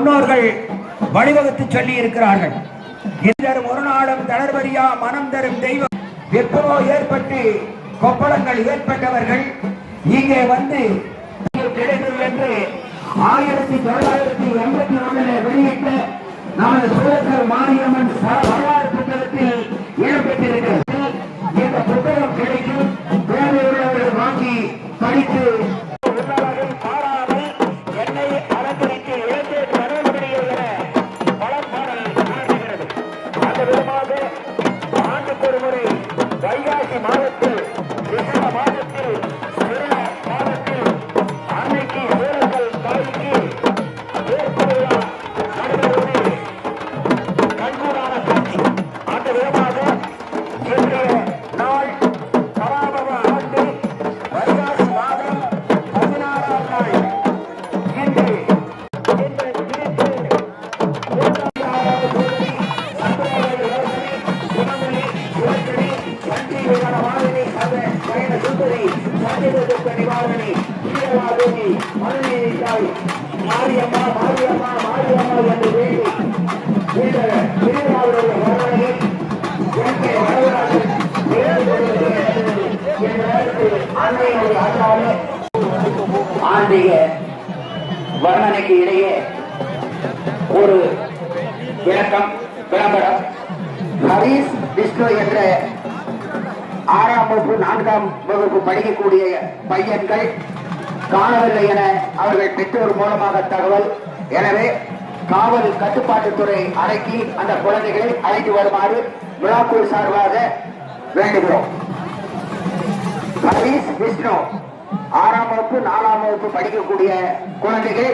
முன்னோர்கள் வழிவகுத்து சொல்லி இருக்கிறார்கள். இதரும் ஒரு நாளும் தளர்வரியா மனம் தரும் தெய்வம். எப்பவோ ஏற்பட்டு கொப்பளங்கள் ஏற்பட்டவர்கள் இங்கே வந்து கிடைக்கும் என்று 1984 வெளியிட்ட நமது சுழற்கர் மாரியம்மன் வரலாறு புத்தகத்தில் இடம்பெற்றிருக்கிறது. இந்த புத்தகம் கிடைக்கும், தேவையுள்ளவர்கள் வாங்கி படித்து வைகாசி மாதத்தில் மாதத்தில் மாதத்தில் அன்னைக்கு வீரர்கள் தாய்க்கு கண்கூடான காட்சி. அந்த விதமாக இன்றைய நாள் பராபவ ஆண்டு வைகாசி மாதம் 16ஆம் நாள் இன்று மாரியம்மா மாரியம்மா மாரியம்மா என்று வேண்டி இந்த திருவிழாவுடைய வர்ணனையை ஆன்மீக வர்ணனைக்கு இடையே ஒரு விளக்கம் விளம்பரம். ஹரிஸ் விஷ்ணு என்ற 6ஆம் வகுப்பு 4ஆம் வகுப்பு படிக்கக்கூடிய பையன்கள் காணவில்லை என அவர்கள் பெற்றோர் மூலமாக தகவல். எனவே காவல் கட்டுப்பாட்டுத்துறை அடக்கி அந்த குழந்தைகளை அழைத்து வருமாறு விழாக்குழு சார்பாக வேண்டுகிறோம். ஹரிஸ் விஷ்ணு 6ஆம் வகுப்பு 4ஆம் வகுப்பு படிக்கக்கூடிய குழந்தைகள்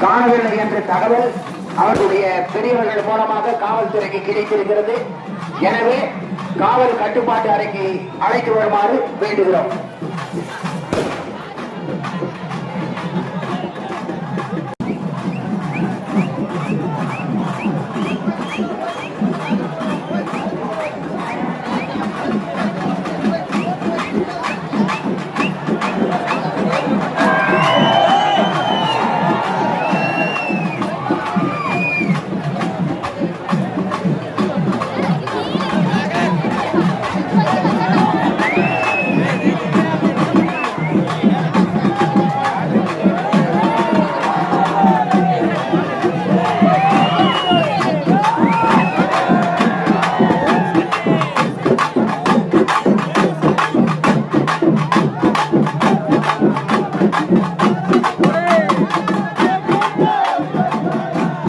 காணவில்லை என்ற தகவல் அவர்களுடைய பெரியவர்கள் மூலமாக காவல்துறைக்கு கிடைத்திருக்கிறது. எனவே காவல் கட்டுப்பாட்டு அறைக்கு அழைத்து வருமாறு வேண்டுகிறோம்.